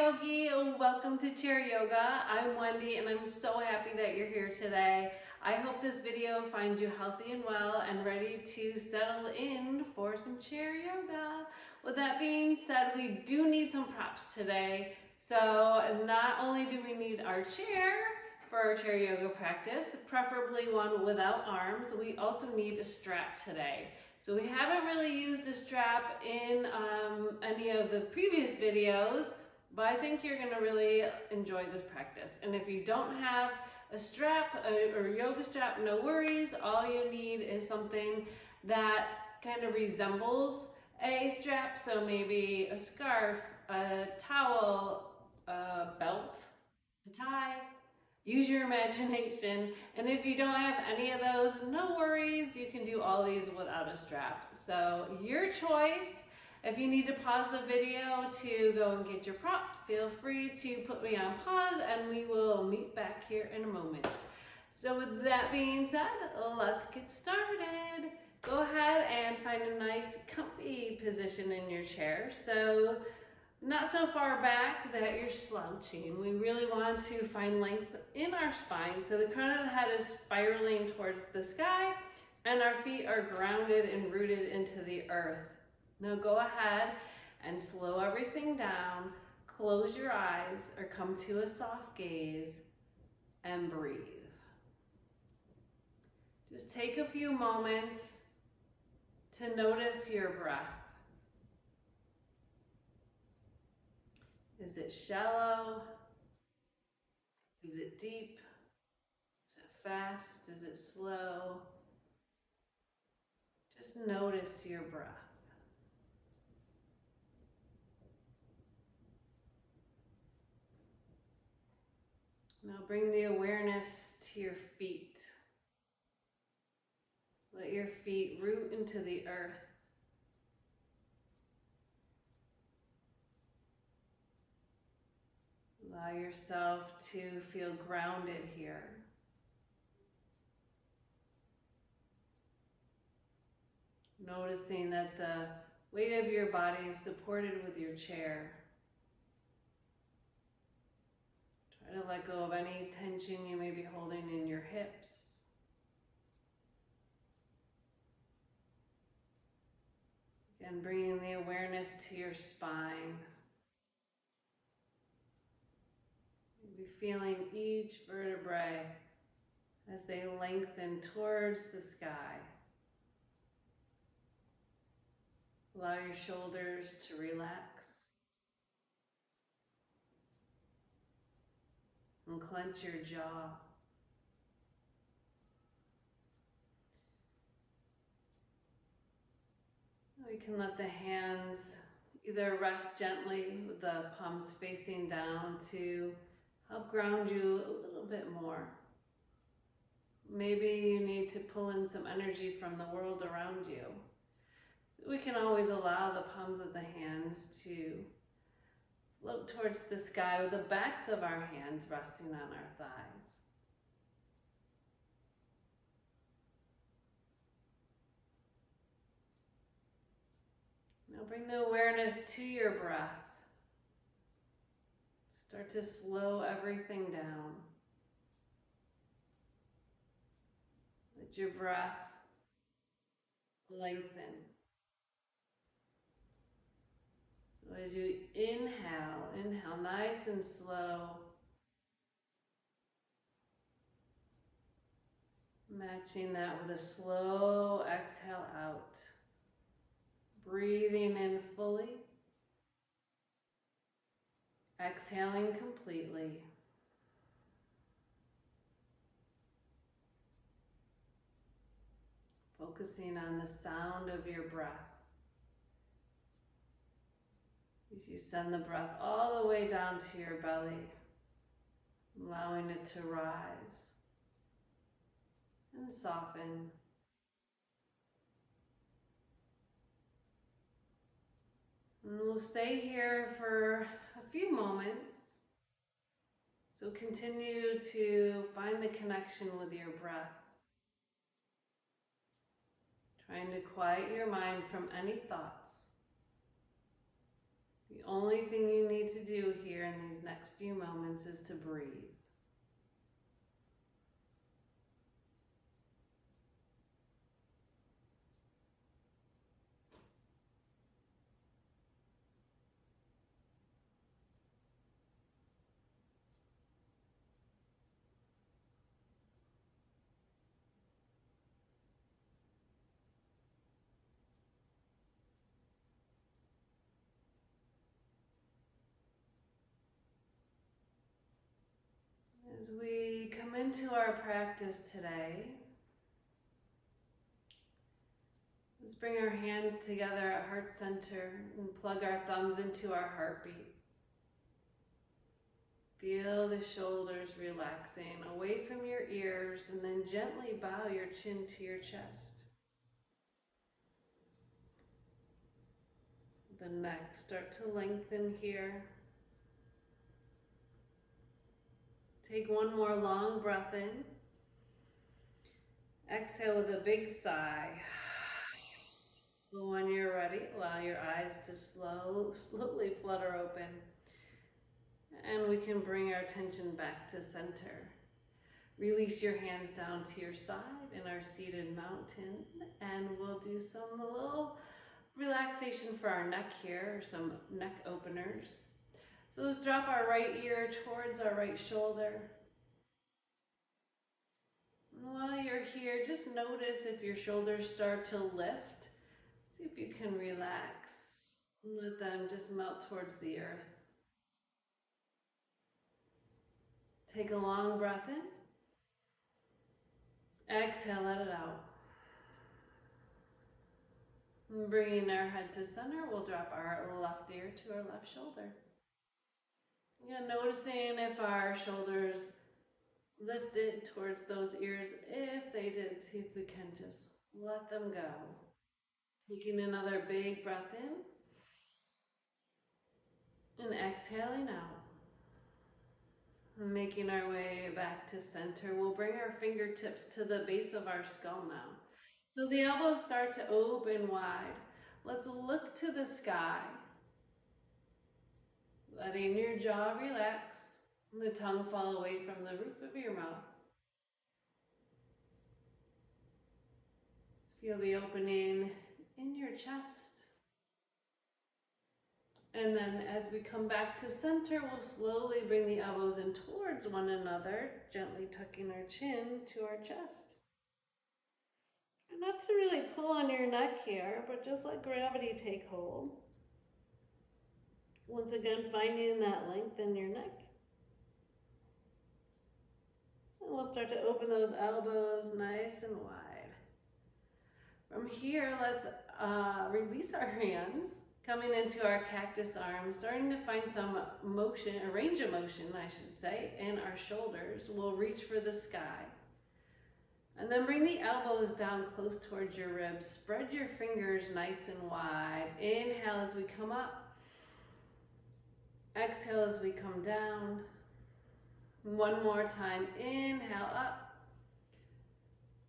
Yogi, welcome to Chair Yoga. I'm Wendy and I'm so happy that you're here today. I hope this video finds you healthy and well and ready to settle in for some chair yoga. With that being said, we do need some props today. So not only do we need our chair for our chair yoga practice, preferably one without arms, we also need a strap today. So we haven't really used a strap in any of the previous videos, but I think you're gonna really enjoy this practice. And if you don't have a strap or yoga strap, no worries. All you need is something that kind of resembles a strap. So maybe a scarf, a towel, a belt, a tie. Use your imagination. And if you don't have any of those, no worries. You can do all these without a strap. So your choice. If you need to pause the video to go and get your prop, feel free to put me on pause and we will meet back here in a moment. So with that being said, let's get started. Go ahead and find a nice comfy position in your chair. So not so far back that you're slouching. We really want to find length in our spine. So the crown of the head is spiraling towards the sky and our feet are grounded and rooted into the earth. Now go ahead and slow everything down. Close your eyes or come to a soft gaze and breathe. Just take a few moments to notice your breath. Is it shallow? Is it deep? Is it fast? Is it slow? Just notice your breath. Now bring the awareness to your feet. Let your feet root into the earth. Allow yourself to feel grounded here. Noticing that the weight of your body is supported with your chair. Try to let go of any tension you may be holding in your hips. Again, bringing the awareness to your spine. Maybe feeling each vertebrae as they lengthen towards the sky. Allow your shoulders to relax. And clench your jaw. We can let the hands either rest gently with the palms facing down to help ground you a little bit more. Maybe you need to pull in some energy from the world around you. We can always allow the palms of the hands to float towards the sky with the backs of our hands resting on our thighs. Now bring the awareness to your breath. Start to slow everything down. Let your breath lengthen. So as you inhale nice and slow. Matching that with a slow exhale out. Breathing in fully. Exhaling completely. Focusing on the sound of your breath. As you send the breath all the way down to your belly, allowing it to rise and soften. And we'll stay here for a few moments. So continue to find the connection with your breath. Trying to quiet your mind from any thoughts. The only thing you need to do here in these next few moments is to breathe. As we come into our practice today, let's bring our hands together at heart center and plug our thumbs into our heartbeat. Feel the shoulders relaxing away from your ears, and then gently bow your chin to your chest. The neck, start to lengthen here. Take one more long breath in. Exhale with a big sigh. When you're ready, allow your eyes to slowly flutter open. And we can bring our attention back to center. Release your hands down to your side in our seated mountain, and we'll do some little relaxation for our neck here, or some neck openers. So let's drop our right ear towards our right shoulder. And while you're here, just notice if your shoulders start to lift. See if you can relax and let them just melt towards the earth. Take a long breath in. Exhale, let it out. And bringing our head to center, we'll drop our left ear to our left shoulder. Again, noticing if our shoulders lifted towards those ears. If they did, see if we can just let them go. Taking another big breath in and exhaling out. Making our way back to center, we'll bring our fingertips to the base of our skull now. So the elbows start to open wide. Let's look to the sky. Letting your jaw relax and the tongue fall away from the roof of your mouth. Feel the opening in your chest. And then as we come back to center, we'll slowly bring the elbows in towards one another, gently tucking our chin to our chest. And not to really pull on your neck here, but just let gravity take hold. Once again, finding that length in your neck. And we'll start to open those elbows nice and wide. From here, let's release our hands, coming into our cactus arms, starting to find some motion, a range of motion, I should say, in our shoulders. We'll reach for the sky. And then bring the elbows down close towards your ribs. Spread your fingers nice and wide. Inhale as we come up. Exhale as we come down. One more time. Inhale up.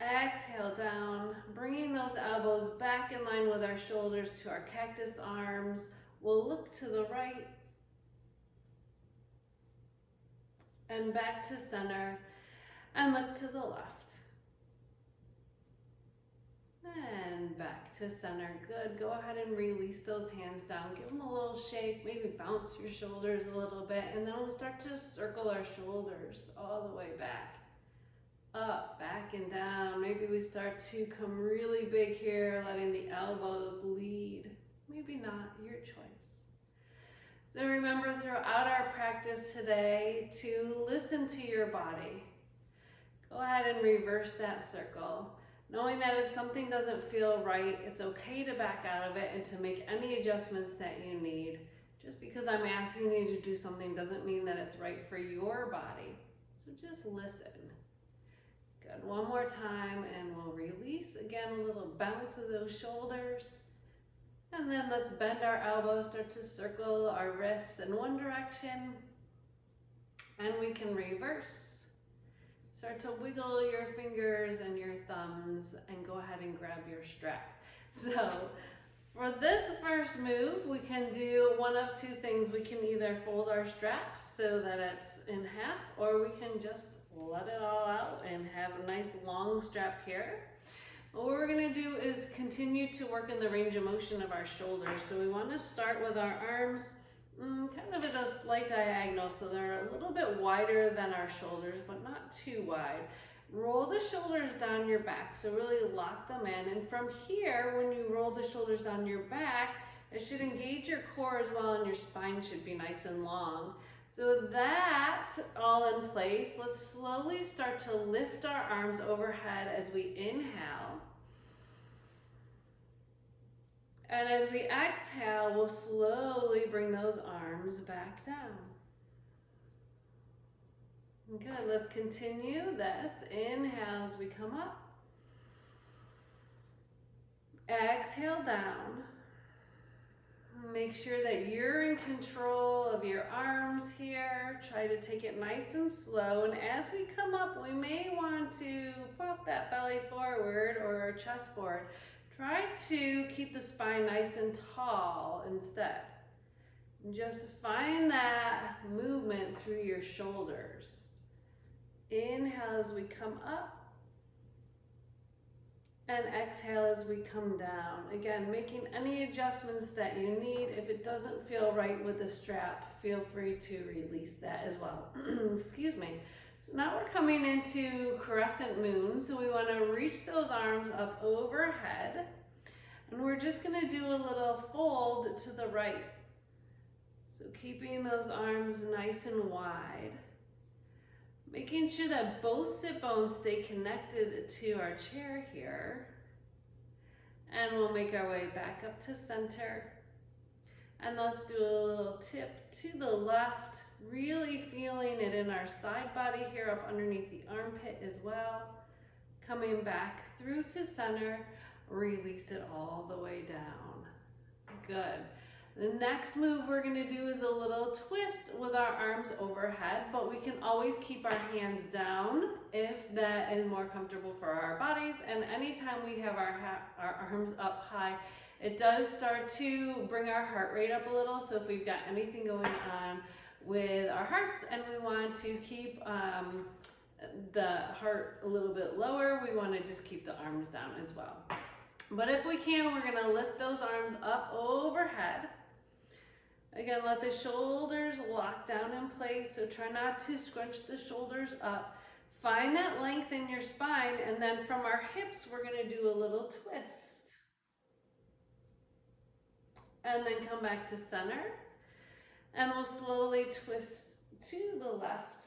Exhale down. Bringing those elbows back in line with our shoulders to our cactus arms. We'll look to the right and back to center and look to the left. And back to center. Good. Go ahead and release those hands down. Give them a little shake. Maybe bounce your shoulders a little bit. And then we'll start to circle our shoulders all the way back. Up, back, and down. Maybe we start to come really big here, letting the elbows lead. Maybe not. Your choice. So remember throughout our practice today to listen to your body. Go ahead and reverse that circle. Knowing that if something doesn't feel right, it's okay to back out of it and to make any adjustments that you need. Just because I'm asking you to do something doesn't mean that it's right for your body. So just listen. Good. One more time and we'll release. Again, a little bounce of those shoulders. And then let's bend our elbows, start to circle our wrists in one direction. And we can reverse. Start to wiggle your fingers and your thumbs and go ahead and grab your strap. So For this first move, we can do one of two things. We can either fold our strap so that it's in half, or we can just let it all out and have a nice long strap here. What we're gonna do is continue to work in the range of motion of our shoulders. So we wanna start with our arms kind of at a slight diagonal, so they're a little bit wider than our shoulders, but not too wide. Roll the shoulders down your back, so really lock them in. And from here, when you roll the shoulders down your back, it should engage your core as well, and your spine should be nice and long. So that all in place, let's slowly start to lift our arms overhead as we inhale. And as we exhale, we'll slowly bring those arms back down. Good, let's continue this. Inhale as we come up. Exhale down. Make sure that you're in control of your arms here. Try to take it nice and slow. And as we come up, we may want to pop that belly forward or our chest forward. Try to keep the spine nice and tall instead. Just find that movement through your shoulders. Inhale as we come up. And exhale as we come down. Again, making any adjustments that you need. If it doesn't feel right with the strap, feel free to release that as well. Excuse me. So now we're coming into crescent moon. So we want to reach those arms up overhead. And we're just going to do a little fold to the right. So keeping those arms nice and wide. Making sure that both sit bones stay connected to our chair here. And we'll make our way back up to center. And let's do a little tip to the left, really feeling it in our side body here up underneath the armpit as well. Coming back through to center, release it all the way down. Good. The next move we're going to do is a little twist with our arms overhead, but we can always keep our hands down if that is more comfortable for our bodies. And anytime we have our arms up high, it does start to bring our heart rate up a little. So if we've got anything going on with our hearts and we want to keep the heart a little bit lower, we want to just keep the arms down as well. But if we can, we're going to lift those arms up overhead. Again, let the shoulders lock down in place, so try not to scrunch the shoulders up. Find that length in your spine, and then from our hips, we're going to do a little twist. And then come back to center, and we'll slowly twist to the left,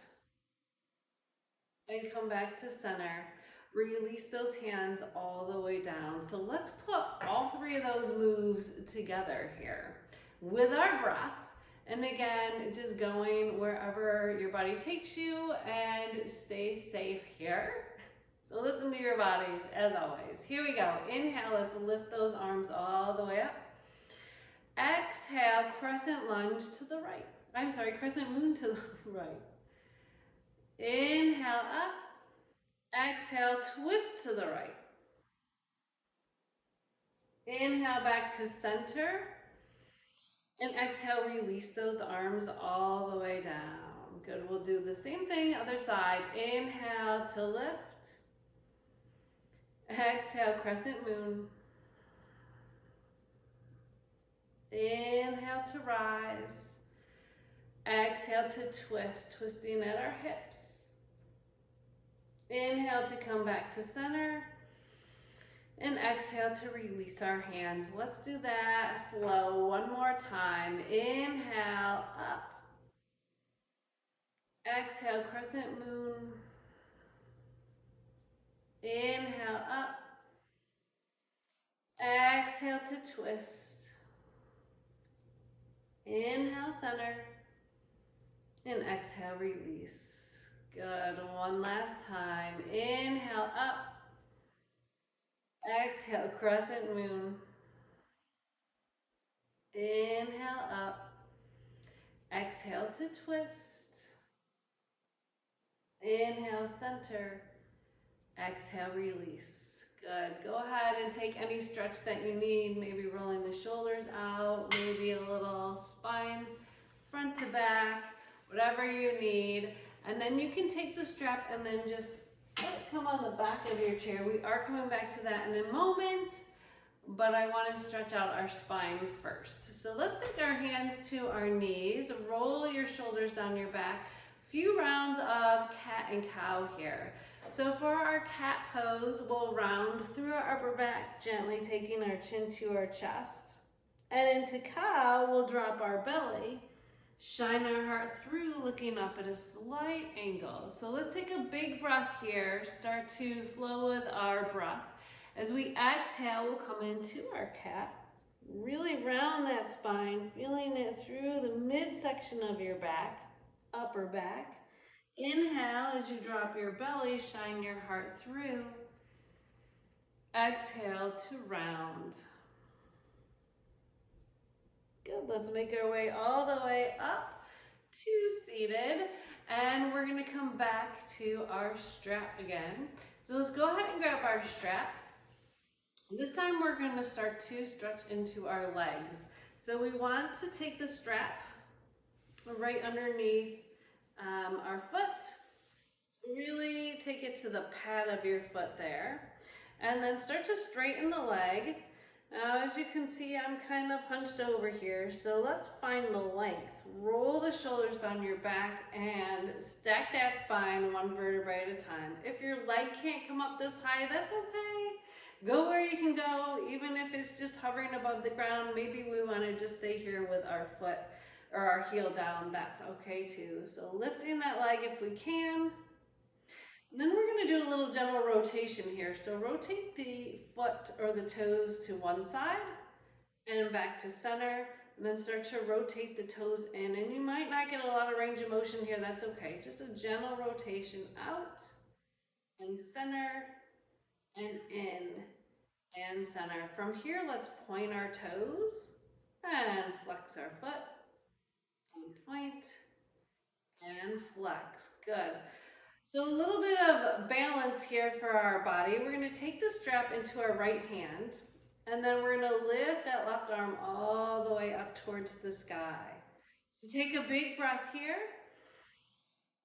and come back to center. Release those hands all the way down. So let's put all three of those moves together here with our breath. And again, just going wherever your body takes you, and stay safe here. So listen to your bodies as always. Here we go. Inhale, let's lift those arms all the way up. Exhale, crescent lunge to the right. I'm sorry, crescent moon to the right. Inhale up. Exhale, twist to the right. Inhale back to center. And exhale, release those arms all the way down. Good, we'll do the same thing, other side. Inhale to lift. Exhale, crescent moon. Inhale to rise. Exhale to twist, twisting at our hips. Inhale to come back to center. And exhale to release our hands. Let's do that flow one more time. Inhale, up. Exhale, crescent moon. Inhale, up. Exhale to twist. Inhale, center. And exhale, release. Good, one last time. Inhale, up. Exhale, crescent moon. Inhale up. Exhale to twist. Inhale, center. Exhale, release. Good. Go ahead and take any stretch that you need, maybe rolling the shoulders out, maybe a little spine, front to back, whatever you need. And then you can take the strap and then just let it come on the back of your chair. We are coming back to that in a moment, but I want to stretch out our spine first. So let's take our hands to our knees, roll your shoulders down your back. Few rounds of cat and cow here. So for our cat pose, we'll round through our upper back, gently taking our chin to our chest. And into cow, we'll drop our belly, shine our heart through, looking up at a slight angle. So let's take a big breath here, start to flow with our breath. As we exhale, we'll come into our cat. Really round that spine, feeling it through the midsection of your back, upper back. Inhale as you drop your belly, shine your heart through. Exhale to round. Good, let's make our way all the way up to seated. And we're gonna come back to our strap again. So let's go ahead and grab our strap. This time we're gonna start to stretch into our legs. So we want to take the strap right underneath our foot. So really take it to the pad of your foot there. And then start to straighten the leg. Now, as you can see, I'm kind of hunched over here. So let's find the length. Roll the shoulders down your back and stack that spine one vertebrae at a time. If your leg can't come up this high, that's okay. Go where you can go, even if it's just hovering above the ground. Maybe we want to just stay here with our foot or our heel down, that's okay too. So lifting that leg if we can. And then we're gonna do a little gentle rotation here. So rotate the foot or the toes to one side and back to center, and then start to rotate the toes in. And you might not get a lot of range of motion here, that's okay. Just a gentle rotation out and center and in and center. From here, let's point our toes and flex our foot. Point and flex. Good. So a little bit of balance here for our body. We're going to take the strap into our right hand, and then we're going to lift that left arm all the way up towards the sky. So take a big breath here.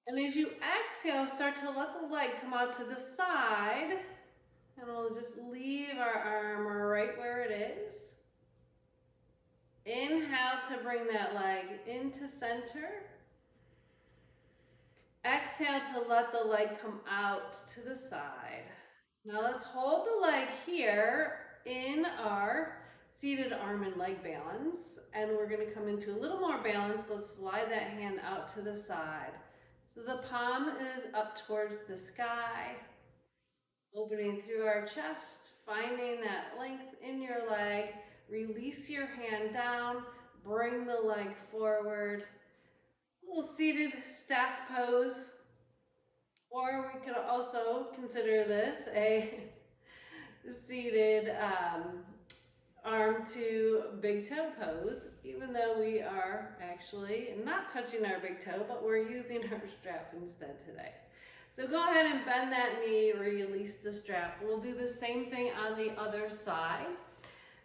And as you exhale, start to let the leg come out to the side, and we'll just leave our arm right where it is. Inhale to bring that leg into center. Exhale to let the leg come out to the side. Now let's hold the leg here in our seated arm and leg balance. And we're going to come into a little more balance. Let's slide that hand out to the side. So the palm is up towards the sky. Opening through our chest, finding that length in your leg. Release your hand down, bring the leg forward. A little seated staff pose. Or we could also consider this a seated arm to big toe pose, even though we are actually not touching our big toe, but we're using our strap instead today. So go ahead and bend that knee, release the strap. We'll do the same thing on the other side.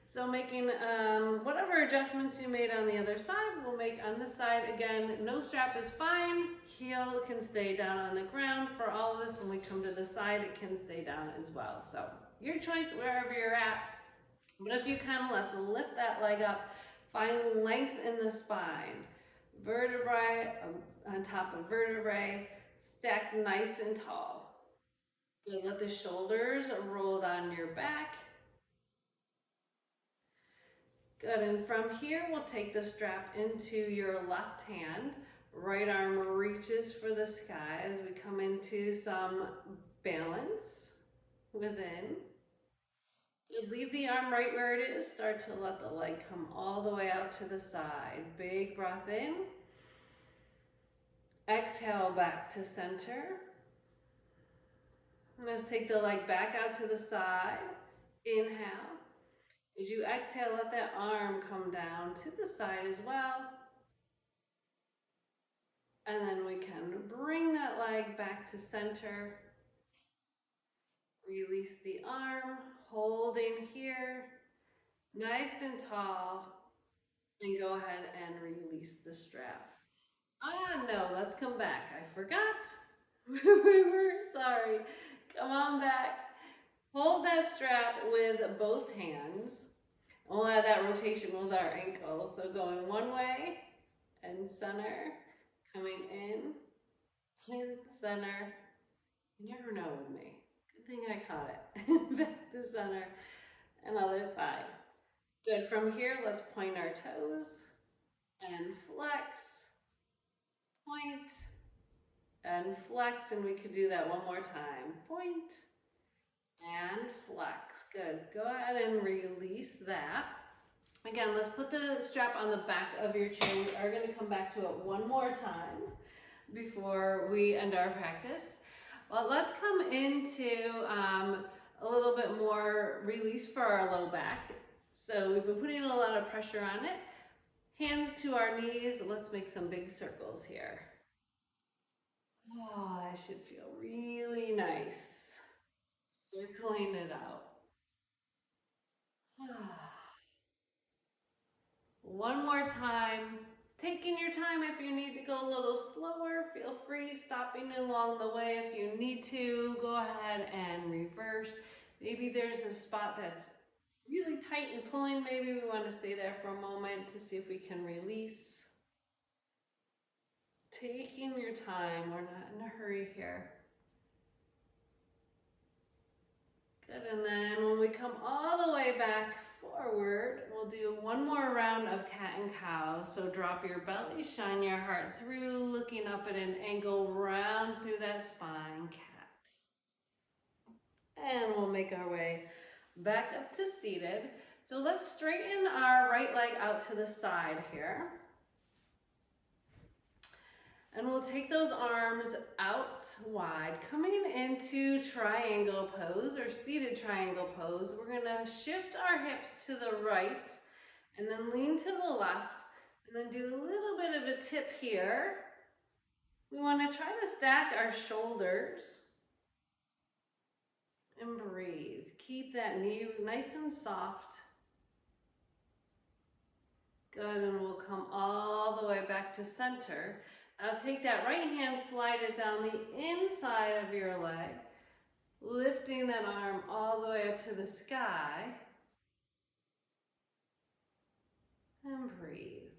So making whatever adjustments you made on the other side, we'll make on this side. Again, no strap is fine. Heel can stay down on the ground. For all of this, when we come to the side, it can stay down as well. So your choice wherever you're at. But if you can, let's lift that leg up. Find length in the spine. Vertebrae on top of vertebrae. Stacked nice and tall. Good, let the shoulders roll down your back. Good, and from here, we'll take the strap into your left hand. Right arm reaches for the sky as we come into some balance within. Good, leave the arm right where it is. Start to let the leg come all the way out to the side. Big breath in. Exhale back to center. Let's take the leg back out to the side. Inhale. As you exhale, let that arm come down to the side as well. And then we can bring that leg back to center. Release the arm, holding here, nice and tall, and go ahead and release the strap. Ah, no, let's come back. I forgot. We were sorry. Come on back. Hold that strap with both hands. We'll add that rotation with our ankle. So going one way and center, coming in, center. You never know with me. Good thing I caught it. Back to center and other side. Good. From here, let's point our toes and flex, point, and flex. And we could do that one more time. Point and flex. Good. Go ahead and release that. Again, let's put the strap on the back of your chair. We are going to come back to it one more time before we end our practice. Well, let's come into a little bit more release for our low back. So we've been putting a lot of pressure on it. Hands to our knees. Let's make some big circles here. Oh, that should feel really nice. Circling it out. One more time. Taking your time. If you need to go a little slower, feel free stopping along the way. If you need to, go ahead and reverse. Maybe there's a spot that's really tight and pulling. Maybe we want to stay there for a moment to see if we can release. Taking your time. We're not in a hurry here. Good, and then when we come all the way back forward, we'll do one more round of cat and cow. So drop your belly, shine your heart through, looking up at an angle, round through that spine, cat. And we'll make our way back up to seated. So let's straighten our right leg out to the side here. And we'll take those arms out wide, coming into triangle pose or seated triangle pose. We're gonna shift our hips to the right and then lean to the left and then do a little bit of a tip here. We wanna try to stack our shoulders and breathe. Keep that knee nice and soft. Good, and we'll come all the way back to center. Now take that right hand, slide it down the inside of your leg, lifting that arm all the way up to the sky. And breathe.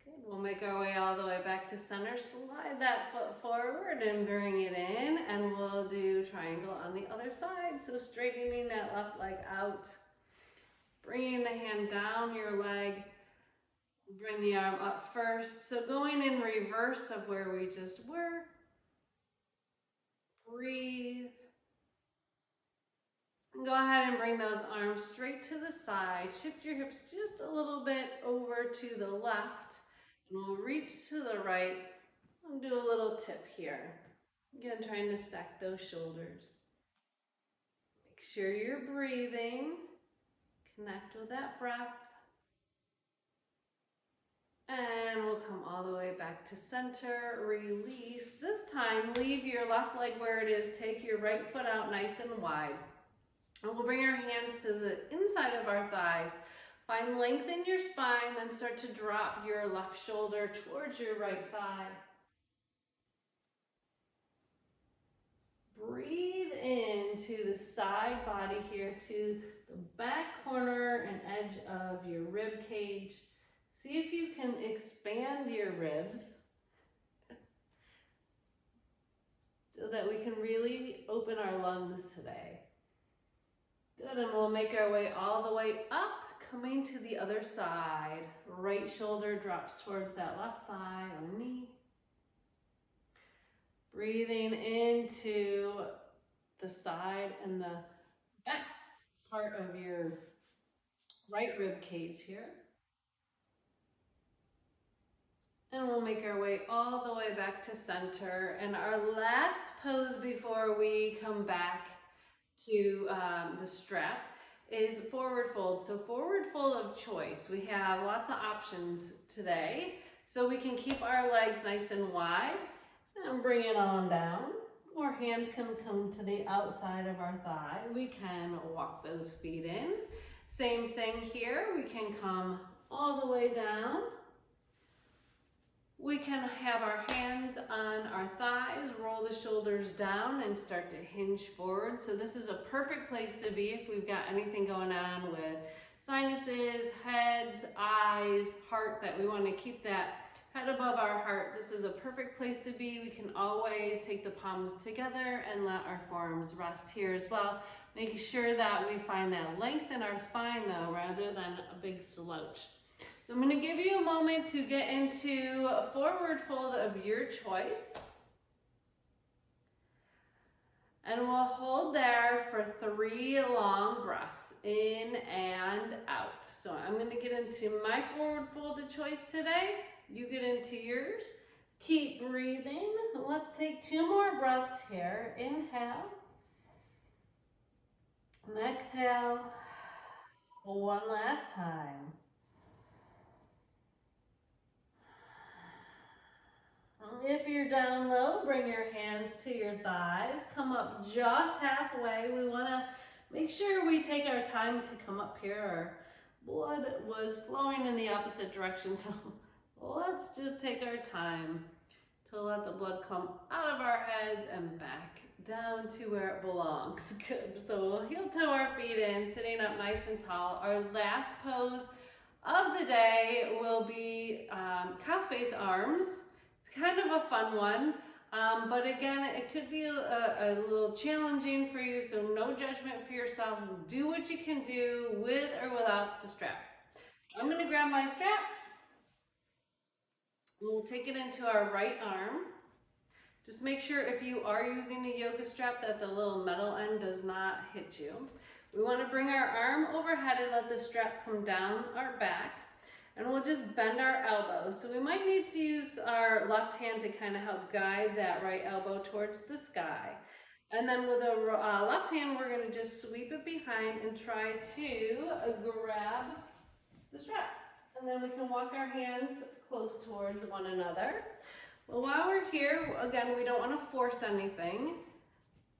Good, we'll make our way all the way back to center. Slide that foot forward and bring it in, and we'll do triangle on the other side. So straightening that left leg out, bringing the hand down your leg. Bring the arm up first. So going in reverse of where we just were. Breathe. And go ahead and bring those arms straight to the side. Shift your hips just a little bit over to the left. And we'll reach to the right and do a little tip here. Again, trying to stack those shoulders. Make sure you're breathing. Connect with that breath. And we'll come all the way back to center, release. This time, leave your left leg where it is. Take your right foot out nice and wide. And we'll bring our hands to the inside of our thighs. Find length in your spine, then start to drop your left shoulder towards your right thigh. Breathe into the side body here to the back corner and edge of your rib cage. See if you can expand your ribs so that we can really open our lungs today. Good, and we'll make our way all the way up, coming to the other side. Right shoulder drops towards that left thigh or knee. Breathing into the side and the back part of your right rib cage here. And we'll make our way all the way back to center. And our last pose before we come back to the strap is forward fold. So forward fold of choice. We have lots of options today. So we can keep our legs nice and wide and bring it on down. Our hands can come to the outside of our thigh. We can walk those feet in. Same thing here. We can come all the way down. We can have our hands on our thighs, roll the shoulders down and start to hinge forward. So this is a perfect place to be if we've got anything going on with sinuses, heads, eyes, heart, that we want to keep that head above our heart. This is a perfect place to be. We can always take the palms together and let our forearms rest here as well, making sure that we find that length in our spine though, rather than a big slouch. So I'm going to give you a moment to get into a forward fold of your choice. And we'll hold there for 3 long breaths, in and out. So I'm going to get into my forward folded choice today. You get into yours. Keep breathing. Let's take 2 more breaths here. Inhale. And exhale. One last time. If you're down low, bring your hands to your thighs. Come up just halfway. We want to make sure we take our time to come up here. Our blood was flowing in the opposite direction, so let's just take our time to let the blood come out of our heads and back down to where it belongs. Good. So we'll heel toe our feet in, sitting up nice and tall. Our last pose of the day will be cow face arms. Kind of a fun one, but again, it could be a little challenging for you, so no judgment for yourself. Do what you can do with or without the strap. I'm going to grab my strap. We'll take it into our right arm. Just make sure if you are using a yoga strap that the little metal end does not hit you. We want to bring our arm overhead and let the strap come down our back. And we'll just bend our elbows. So we might need to use our left hand to kind of help guide that right elbow towards the sky. And then with the left hand, we're going to just sweep it behind and try to grab the strap. And then we can walk our hands close towards one another. Well, while we're here, again, we don't want to force anything.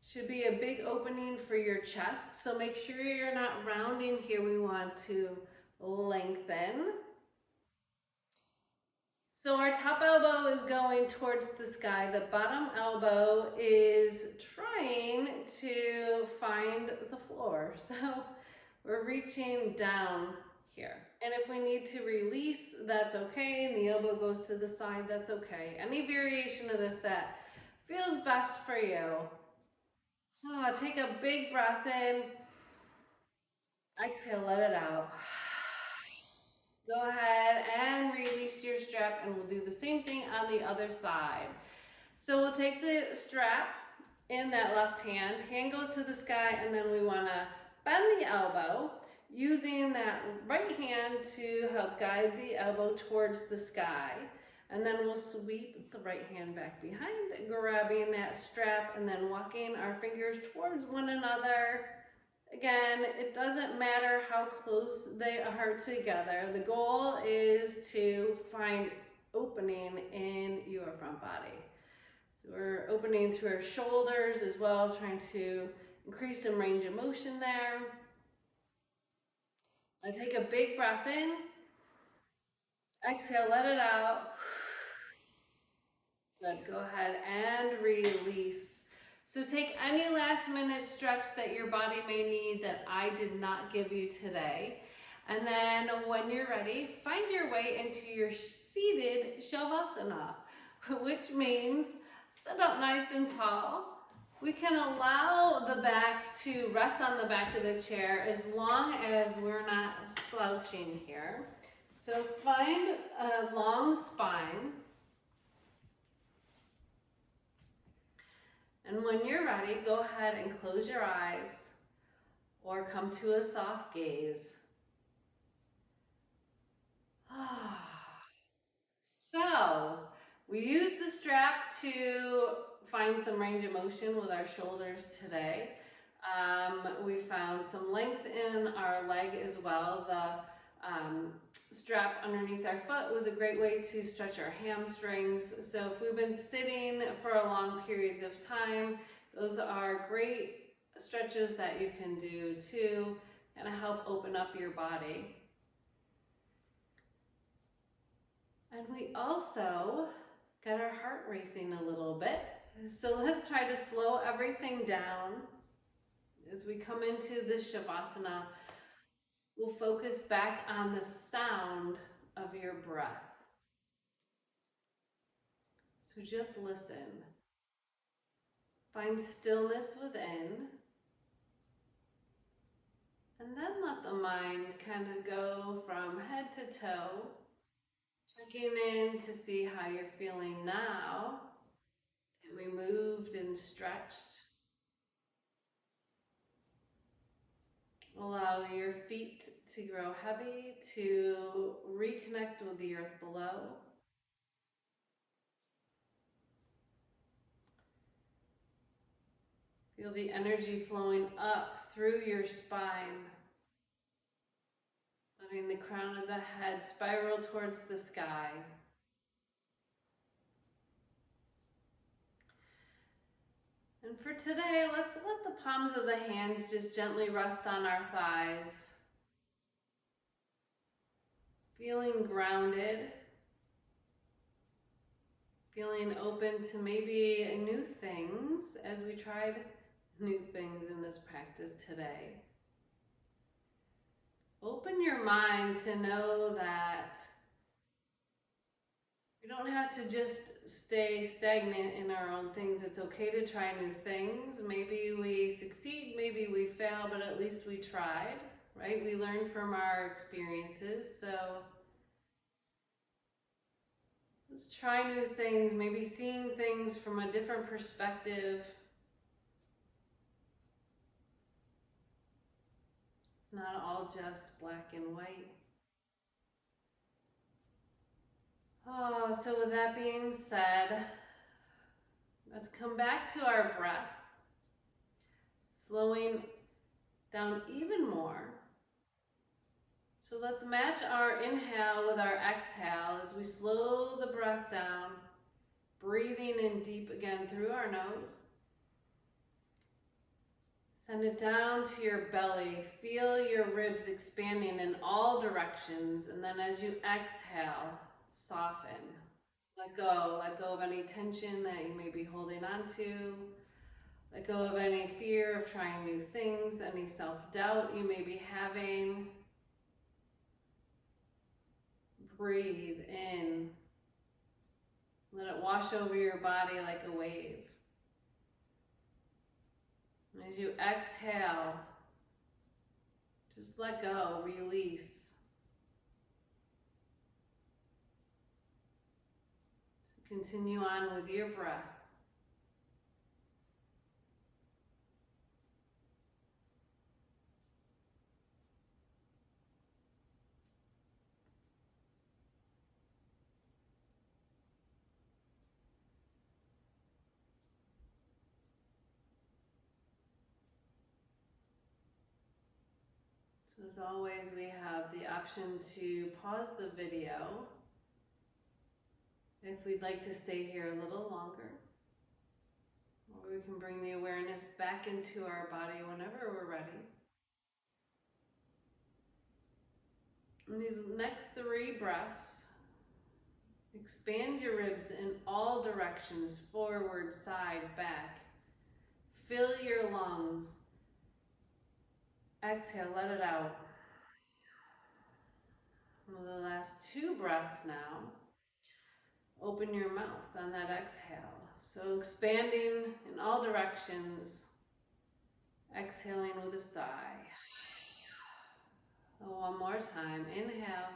Should be a big opening for your chest. So make sure you're not rounding here. We want to lengthen. So our top elbow is going towards the sky. The bottom elbow is trying to find the floor. So we're reaching down here. And if we need to release, that's okay. And the elbow goes to the side, that's okay. Any variation of this that feels best for you. Take a big breath in. Exhale, let it out. Go ahead and release your strap, and we'll do the same thing on the other side. So we'll take the strap in that left hand, hand goes to the sky, and then we want to bend the elbow, using that right hand to help guide the elbow towards the sky. And then we'll sweep the right hand back behind, grabbing that strap, and then walking our fingers towards one another. Again, it doesn't matter how close they are together. The goal is to find opening in your front body. So we're opening through our shoulders as well, trying to increase some range of motion there. I take a big breath in. Exhale, let it out. Good, go ahead and release. So take any last minute stretch that your body may need that I did not give you today. And then when you're ready, find your way into your seated Shavasana, which means sit up nice and tall. We can allow the back to rest on the back of the chair as long as we're not slouching here. So find a long spine. And when you're ready, go ahead and close your eyes or come to a soft gaze. So, we used the strap to find some range of motion with our shoulders today. We found some length in our leg as well. The strap underneath our foot was a great way to stretch our hamstrings. So if we've been sitting for a long periods of time, those are great stretches that you can do to kind of help open up your body. And we also got our heart racing a little bit. So let's try to slow everything down. As we come into this Shavasana, we'll focus back on the sound of your breath. So just listen. Find stillness within. And then let the mind kind of go from head to toe, checking in to see how you're feeling now. And we moved and stretched. Allow your feet to grow heavy, to reconnect with the earth below. Feel the energy flowing up through your spine, letting the crown of the head spiral towards the sky. And for today, let's let the palms of the hands just gently rest on our thighs. Feeling grounded. Feeling open to maybe new things as we tried new things in this practice today. Open your mind to know that we don't have to just stay stagnant in our own things. It's okay to try new things. Maybe we succeed, maybe we fail, but at least we tried, right? We learn from our experiences. So let's try new things, maybe seeing things from a different perspective. It's not all just black and white. Oh, so with that being said, let's come back to our breath, slowing down even more. So let's match our inhale with our exhale as we slow the breath down, breathing in deep again through our nose. Send it down to your belly. Feel your ribs expanding in all directions. And then as you exhale, soften. Let go of any tension that you may be holding on to. Let go of any fear of trying new things, any self-doubt you may be having. Breathe in. Let it wash over your body like a wave. And as you exhale, just let go, release. So continue on with your breath. So as always, we have the option to pause the video if we'd like to stay here a little longer. Or we can bring the awareness back into our body whenever we're ready. And these next 3 breaths, expand your ribs in all directions, forward, side, back. Fill your lungs. Exhale, let it out. And the last 2 breaths now. Open your mouth on that exhale. So expanding in all directions. Exhaling with a sigh. One more time. Inhale.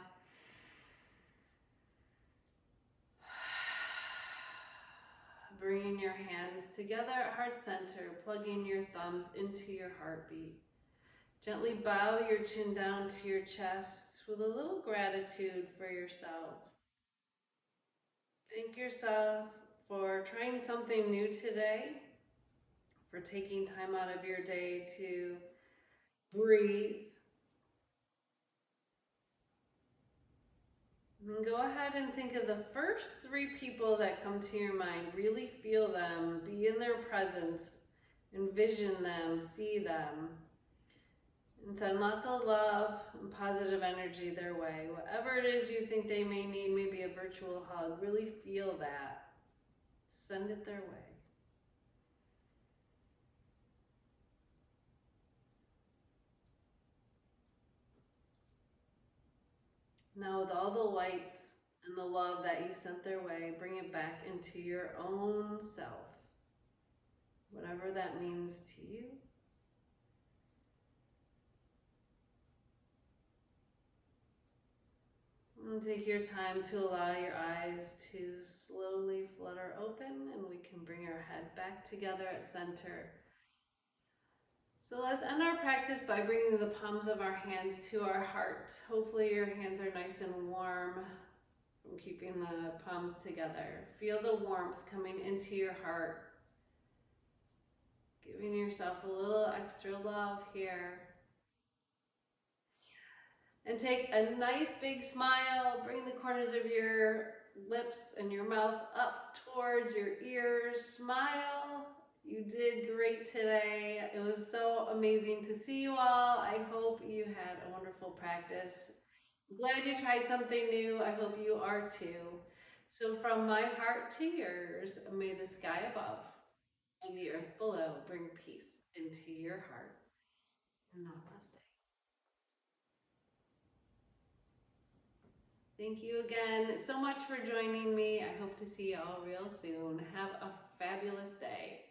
Bringing your hands together at heart center, plugging your thumbs into your heartbeat. Gently bow your chin down to your chest with a little gratitude for yourself. Thank yourself for trying something new today, for taking time out of your day to breathe, And go ahead and think of the first 3 people that come to your mind. Really feel them, be in their presence, envision them, see them, and send lots of love and positive energy their way. Whatever it is you think they may need, maybe a virtual hug, really feel that. Send it their way. Now, with all the light and the love that you sent their way, bring it back into your own self, whatever that means to you. And take your time to allow your eyes to slowly flutter open, and we can bring our head back together at center. So let's end our practice by bringing the palms of our hands to our heart. Hopefully your hands are nice and warm from keeping the palms together. Feel the warmth coming into your heart, giving yourself a little extra love here. And take a nice big smile. Bring the corners of your lips and your mouth up towards your ears. Smile. You did great today. It was so amazing to see you all. I hope you had a wonderful practice. I'm glad you tried something new. I hope you are too. So from my heart to yours, may the sky above and the earth below bring peace into your heart. Namaste. Thank you again so much for joining me. I hope to see you all real soon. Have a fabulous day.